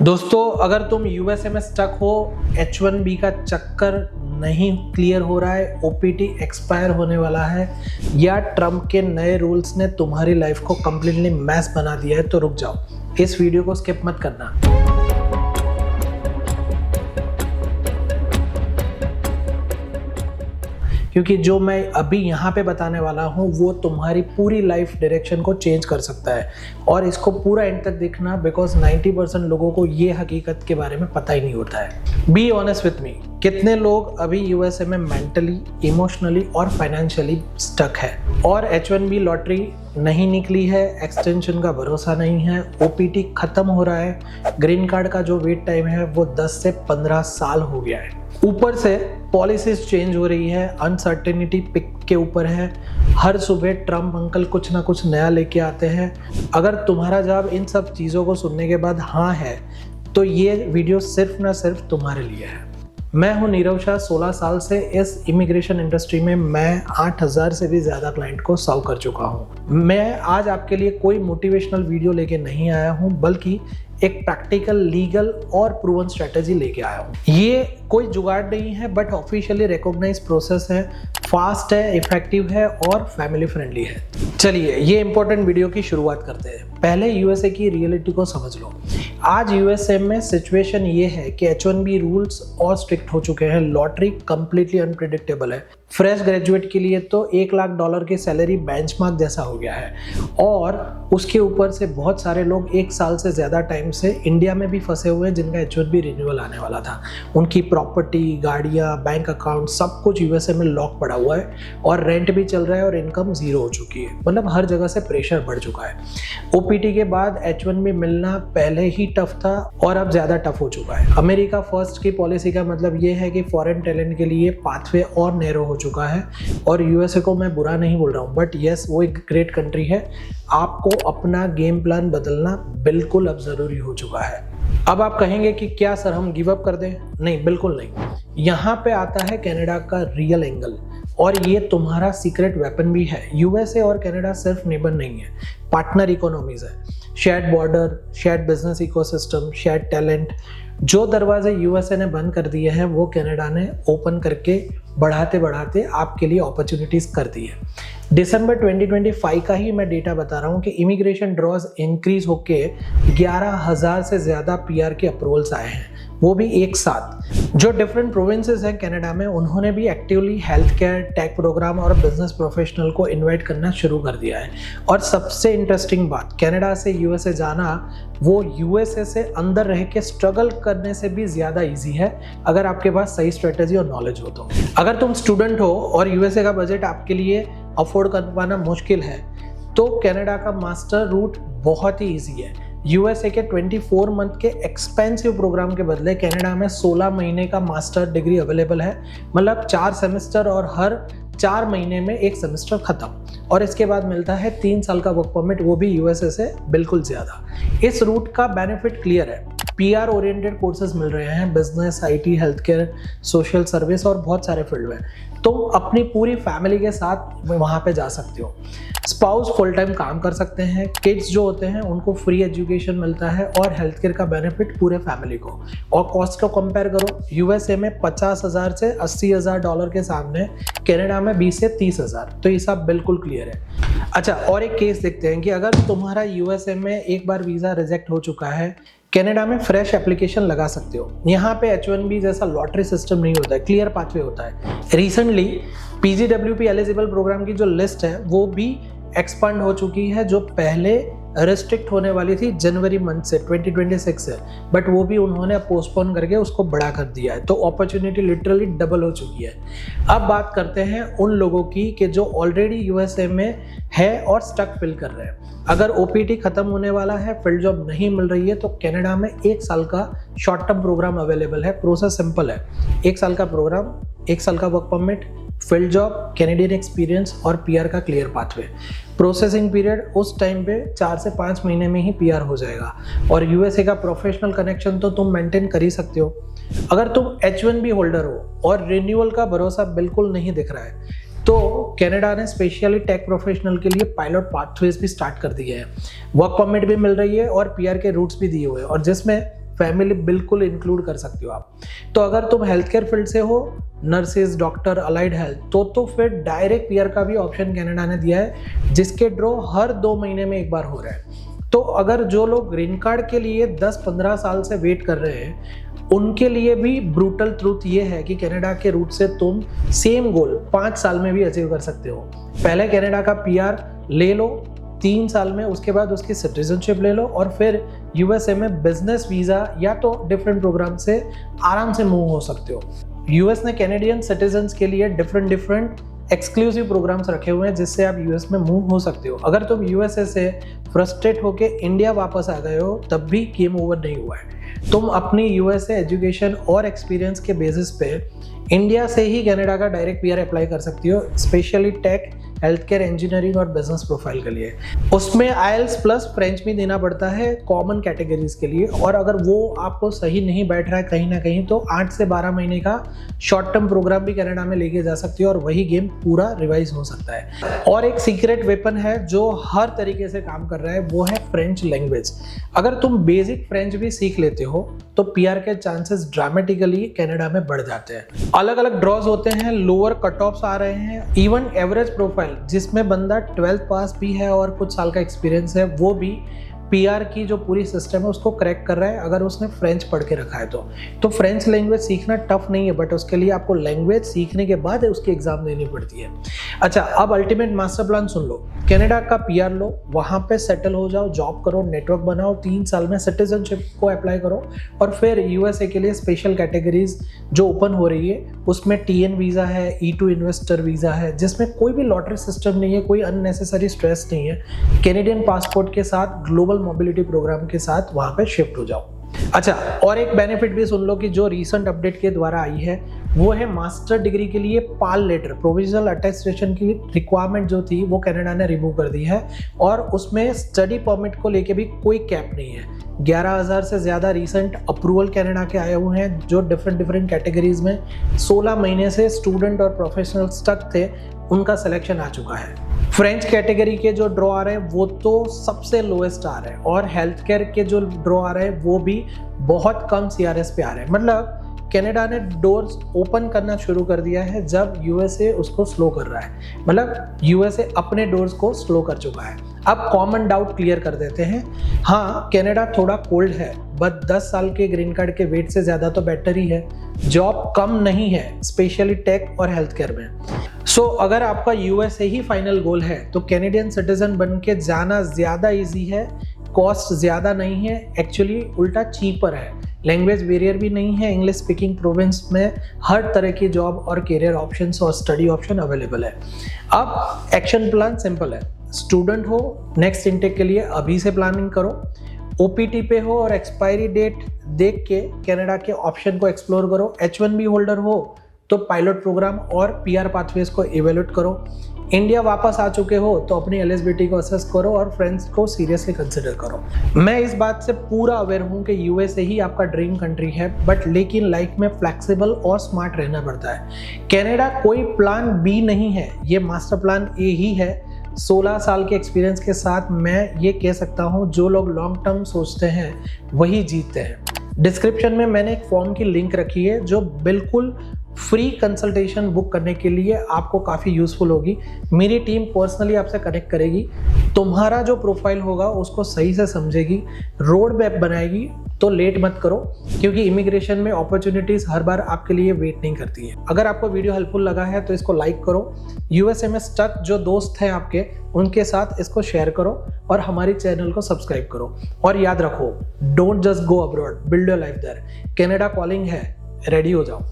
दोस्तों, अगर तुम यूएसए में स्टक हो, H1B का चक्कर नहीं क्लियर हो रहा है, ओपीटी एक्सपायर होने वाला है, या ट्रम्प के नए रूल्स ने तुम्हारी लाइफ को कंप्लीटली मैस बना दिया है, तो रुक जाओ, इस वीडियो को स्किप मत करना। क्योंकि जो मैं अभी यहाँ पे बताने वाला हूँ वो तुम्हारी पूरी लाइफ डायरेक्शन को चेंज कर सकता है, और इसको पूरा एंड तक देखना, बिकॉज 90% लोगों को ये हकीकत के बारे में पता ही नहीं होता है। बी ऑनेस्ट विथ मी, कितने लोग अभी यूएसए में मेंटली, इमोशनली और फाइनेंशियली स्टक है, और H1B लॉटरी नहीं निकली है, एक्सटेंशन का भरोसा नहीं है, ओपीटी खत्म हो रहा है, ग्रीन कार्ड का जो वेट टाइम है वो 10 से 15 साल हो गया है, ऊपर से पॉलिसीज चेंज हो रही है, अनसर्टेनिटी पिक के ऊपर है, हर सुबह ट्रम्प अंकल कुछ ना कुछ नया लेके आते हैं। अगर तुम्हारा जवाब इन सब चीज़ों को सुनने के बाद हाँ है, तो ये वीडियो सिर्फ ना सिर्फ तुम्हारे लिए है। मैं हूं नीरव शाह, 16 साल से इस इमिग्रेशन इंडस्ट्री में मैं 8000 से भी ज़्यादा क्लाइंट को सर्व कर चुका हूं। मैं आज आपके लिए कोई मोटिवेशनल वीडियो लेके नहीं आया हूं, बल्कि एक प्रैक्टिकल, लीगल और प्रूवन स्ट्रेटेजी लेके आया हूं। ये कोई जुगाड़ नहीं है, बट ऑफिशियली रिकॉग्नाइज प्रोसेस है, फास्ट है, इफेक्टिव है और फैमिली फ्रेंडली है। चलिए, ये इंपॉर्टेंट वीडियो की शुरुआत करते हैं। पहले यूएसए की रियलिटी को समझ लो। आज यूएसए में सिचुएशन ये है कि H1B रूल्स और स्ट्रिक्ट हो चुके हैं, लॉटरी कंप्लीटली अनप्रिडिक्टेबल है, फ्रेश ग्रेजुएट के लिए तो $1 लाख की सैलरी बेंचमार्क जैसा हो गया है, और उसके ऊपर से बहुत सारे लोग 1 साल से ज़्यादा टाइम से इंडिया में भी फंसे हुए हैं, जिनका H1B रिन्यूअल आने वाला था। उनकी प्रॉपर्टी, गाड़ियाँ, बैंक अकाउंट सब कुछ यूएसए में लॉक पड़ा हुआ है, और रेंट भी चल रहा है, और इनकम ज़ीरो हो चुकी है। मतलब हर जगह से प्रेशर बढ़ चुका है। ओपीटी के बाद H1B मिलना पहले ही टफ था, और अब ज़्यादा टफ हो चुका है। अमेरिका फर्स्ट की पॉलिसी का मतलब ये है कि फॉरेन टैलेंट के लिए पाथवे और नैरो हो चुका है, और यूएसए को मैं बुरा नहीं बोल रहा हूँ, बट यस, वो एक ग्रेट कंट्री है। आपको अपना गेम प्लान बदलना बिल्कुल अब ज़रूरी हो चुका है। अब आप कहेंगे कि क्या सर, हम गिव अप कर दें? नहीं, बिल्कुल नहीं। यहाँ पे आता है कनाडा का रियल एंगल, और ये तुम्हारा सीक्रेट वेपन भी है। यूएसए और कनाडा सिर्फ नेबर नहीं है, पार्टनर इकोनॉमीज है, shared border, shared business ecosystem, shared talent. जो दरवाजे यूएसए ने बंद कर दिए हैं, वो कनाडा ने ओपन करके बढ़ाते बढ़ाते आपके लिए अपॉर्चुनिटीज कर दी है। दिसंबर 2025 का ही मैं डेटा बता रहा हूँ कि इमिग्रेशन ड्रॉज इंक्रीज होके 11,000 से ज़्यादा पीआर के अप्रूवल्स आए हैं, वो भी एक साथ। जो डिफरेंट प्रोविंसेस हैं कनाडा में, उन्होंने भी actively health care, tech program और बिजनेस प्रोफेशनल को इनवाइट करना शुरू कर दिया है। और सबसे इंटरेस्टिंग बात, कनाडा से यूएसए जाना वो यूएसए से अंदर रह के स्ट्रगल करने से भी ज़्यादा ईजी है, अगर आपके पास सही स्ट्रेटेजी और नॉलेज हो तो। अगर तुम स्टूडेंट हो और यूएसए का बजट आपके लिए अफोर्ड कर पाना मुश्किल है, तो कनाडा का मास्टर रूट बहुत ही ईजी है। यूएसए के 24 मंथ के एक्सपेंसिव प्रोग्राम के बदले कनाडा में 16 महीने का मास्टर डिग्री अवेलेबल है। मतलब 4 सेमेस्टर, और हर 4 महीने में एक सेमेस्टर खत्म, और इसके बाद मिलता है 3 साल का वर्क परमिट, वो भी यूएसए से बिल्कुल ज़्यादा। इस रूट का बेनिफिट क्लियर है, पीआर ओरिएंटेड कोर्सेज मिल रहे हैं, business, IT, health care, social service और बहुत सारे फील्ड में। तुम अपनी पूरी फैमिली के साथ वहाँ पे जा सकते हो। स्पाउस फुल टाइम काम कर सकते हैं, किड्स जो होते हैं उनको फ्री एजुकेशन मिलता है, और हेल्थ केयर का बेनिफिट पूरे फैमिली को। और कॉस्ट को कंपेयर करो, यूएसए में $50,000 से $80,000 के सामने कनाडा में 20 से 30,000, तो ये सब बिल्कुल क्लियर है। अच्छा, और एक केस देखते हैं कि अगर तुम्हारा यूएसए में एक बार वीज़ा रिजेक्ट हो चुका है, कनाडा में फ्रेश एप्लीकेशन लगा सकते हो। यहाँ पे H1B जैसा लॉटरी सिस्टम नहीं होता है, क्लियर पाथवे होता है। रिसेंटली PGWP एलिजिबल प्रोग्राम की जो लिस्ट है वो भी एक्सपांड हो चुकी है, जो पहले रिस्ट्रिक्ट होने वाली थी जनवरी मंथ से, 2026 से, बट वो भी उन्होंने पोस्टपोन करके उसको बड़ा कर दिया है, तो अपॉर्चुनिटी लिटरली डबल हो चुकी है। अब बात करते हैं उन लोगों की कि जो ऑलरेडी यूएसए में है और स्टक फिल कर रहे हैं। अगर ओपीटी खत्म होने वाला है, फील्ड जॉब नहीं मिल रही है, तो कनाडा में 1 साल का शॉर्ट टर्म प्रोग्राम अवेलेबल है। प्रोसेस सिंपल है, 1 साल का प्रोग्राम, 1 साल का work permit, field job, Canadian experience और पीआर का क्लियर पाथवे। प्रोसेसिंग पीरियड उस टाइम पे 4 से 5 महीने में ही पीआर हो जाएगा, और यूएसए का प्रोफेशनल कनेक्शन तो तुम मेंटेन कर ही सकते हो। अगर तुम H1B होल्डर हो और रिन्यूअल का भरोसा बिल्कुल नहीं दिख रहा है, तो कनाडा ने स्पेशली टेक प्रोफेशनल के लिए पायलट पाथवेज भी स्टार्ट कर दिए हैं। वर्क परमिट भी मिल रही है और पीआर के रूट्स भी दिए हुए हैं, और जिसमें फैमिली बिल्कुल इंक्लूड कर सकते हो आप। तो अगर तुम हेल्थ केयर फील्ड से हो, नर्सेज, डॉक्टर, अलाइड हेल्थ, तो फिर डायरेक्ट पीआर का भी ऑप्शन कनाडा ने दिया है, जिसके ड्रॉ हर 2 महीने में एक बार हो रहा है। तो अगर जो लोग ग्रीन कार्ड के लिए 10-15 साल से वेट कर रहे हैं, उनके लिए भी ब्रूटल ट्रूथ ये है कि कनाडा के रूट से तुम सेम गोल 5 साल में भी अचीव कर सकते हो। पहले कनाडा का पीआर ले लो 3 साल में, उसके बाद उसकी सिटीजनशिप ले लो और फिर यूएसए में बिजनेस वीज़ा या तो डिफरेंट प्रोग्राम से आराम से मूव हो सकते हो। यूएस ने कैनेडियन सिटीजन्स के लिए डिफरेंट एक्सक्लूसिव प्रोग्राम्स रखे हुए हैं, जिससे आप यूएस में मूव हो सकते हो। अगर तुम यूएसए से फ्रस्ट्रेट होके इंडिया वापस आ गए हो, तब भी गेम ओवर नहीं हुआ है। तुम अपनी यूएसए एजुकेशन और एक्सपीरियंस के बेसिस पे इंडिया से ही कनाडा का डायरेक्ट पीआर अप्लाई कर सकती हो, specially tech, health care, engineering और बिजनेस प्रोफाइल के लिए। उसमें आईएलटीएस प्लस फ्रेंच भी देना पड़ता है कॉमन कैटेगरीज के लिए, और अगर वो आपको सही नहीं बैठ रहा है कहीं ना कहीं, तो 8 से 12 महीने का शॉर्ट टर्म प्रोग्राम भी कनाडा में लेके जा सकती हो और वही गेम पूरा रिवाइज हो सकता है। और एक सीक्रेट वेपन है जो हर तरीके से काम कर रहा है, वो है फ्रेंच लैंग्वेज। अगर तुम बेसिक फ्रेंच भी सीख लेते हो तो पीआर के चांसेस ड्रामेटिकली कनाडा में बढ़ जाते हैं। अलग अलग ड्रॉज होते हैं, लोअर कट ऑफ्स आ रहे हैं, इवन एवरेज प्रोफाइल जिसमें बंदा 12th पास भी है और कुछ साल का एक्सपीरियंस है, वो भी पीआर की जो पूरी सिस्टम है उसको क्रैक कर रहा है, अगर उसने फ्रेंच पढ़ के रखा है तो फ्रेंच लैंग्वेज सीखना टफ नहीं है, बट उसके लिए आपको लैंग्वेज सीखने के बाद उसकी एग्जाम देनी पड़ती है। अच्छा, अब अल्टीमेट मास्टर प्लान सुन लो। कनाडा का पीआर लो, वहाँ पे सेटल हो जाओ, जॉब करो, नेटवर्क बनाओ, 3 साल में सिटीजनशिप को अप्लाई करो और फिर यूएसए के लिए स्पेशल कैटेगरीज जो ओपन हो रही है उसमें टीएन वीज़ा है, E2 इन्वेस्टर वीज़ा है, जिसमें कोई भी लॉटरी सिस्टम नहीं है, कोई अननेसेसरी स्ट्रेस नहीं है। कैनेडियन पासपोर्ट के साथ ग्लोबल मोबिलिटी प्रोग्राम के साथ वहां पे शिफ्ट हो जाओ। अच्छा, और एक बेनिफिट भी सुन लो कि जो रीसेंट अपडेट के द्वारा आई है, वो है मास्टर डिग्री के लिए पाल लेटर, प्रोविजनल अटेस्टेशन की रिक्वायरमेंट जो थी वो कनाडा ने रिमूव कर दी है, और उसमें स्टडी परमिट को लेके भी कोई कैप नहीं है। 11,000 से ज़्यादा रीसेंट अप्रूवल कनाडा के आए हुए हैं, जो डिफरेंट कैटेगरीज में 16 महीने से स्टूडेंट और प्रोफेशनल तक थे, उनका सिलेक्शन आ चुका है। फ्रेंच कैटेगरी के जो ड्रॉ आ रहे हैं वो तो सबसे लोएस्ट आ रहे हैं, और हेल्थ केयर के जो ड्रॉ आ रहे हैं वो भी बहुत कम सीआरएस पे आ रहे हैं। मतलब कनाडा ने डोर्स ओपन करना शुरू कर दिया है जब यूएसए उसको स्लो कर रहा है, मतलब यूएसए अपने डोर्स को स्लो कर चुका है। अब कॉमन डाउट क्लियर कर देते हैं। हाँ, कनाडा थोड़ा कोल्ड है, बट 10 साल के ग्रीन कार्ड के वेट से ज़्यादा तो बेटर ही है। जॉब कम नहीं है, स्पेशली टेक और हेल्थ केयर में। सो अगर आपका यूएसए ही फाइनल गोल है तो कैनेडियन सिटीजन बन के जाना ज़्यादा ईजी है, कॉस्ट ज़्यादा नहीं है, एक्चुअली उल्टा चीपर है। लैंग्वेज बैरियर भी नहीं है, इंग्लिश स्पीकिंग प्रोविंस में हर तरह की जॉब और करियर ऑप्शंस और स्टडी ऑप्शन अवेलेबल है। अब एक्शन प्लान सिंपल है। स्टूडेंट हो, नेक्स्ट इनटेक के लिए अभी से प्लानिंग करो। ओपीटी पे हो और एक्सपायरी डेट देख के कनाडा के ऑप्शन को एक्सप्लोर करो। H1B होल्डर हो तो पायलट प्रोग्राम और पीआर पाथवेज को इवेल्यूएट करो। इंडिया वापस आ चुके हो तो अपनी एलिजिबिलिटी को असेस करो और फ्रेंड्स को सीरियसली कंसिडर करो। मैं इस बात से पूरा अवेयर हूँ कि यूएसए ही आपका ड्रीम कंट्री है, बट लेकिन लाइफ में फ्लेक्सिबल और स्मार्ट रहना पड़ता है। कनाडा कोई प्लान बी नहीं है, ये मास्टर प्लान ए ही है। 16 साल के एक्सपीरियंस के साथ मैं ये कह सकता हूँ, जो लोग लॉन्ग टर्म सोचते हैं वही जीतते हैं। डिस्क्रिप्शन में मैंने एक फॉर्म की लिंक रखी है जो बिल्कुल फ्री कंसल्टेशन बुक करने के लिए आपको काफ़ी यूज़फुल होगी। मेरी टीम पर्सनली आपसे कनेक्ट करेगी, तुम्हारा जो प्रोफाइल होगा उसको सही से समझेगी, रोड मैप बनाएगी। तो लेट मत करो, क्योंकि इमिग्रेशन में अपॉर्चुनिटीज़ हर बार आपके लिए वेट नहीं करती है। अगर आपको वीडियो हेल्पफुल लगा है तो इसको लाइक करो। यूएसए में स्टक जो दोस्त हैं आपके, उनके साथ इसको शेयर करो और हमारी चैनल को सब्सक्राइब करो। और याद रखो, don't just go abroad, build your life there. Canada calling है, रेडी हो जाओ।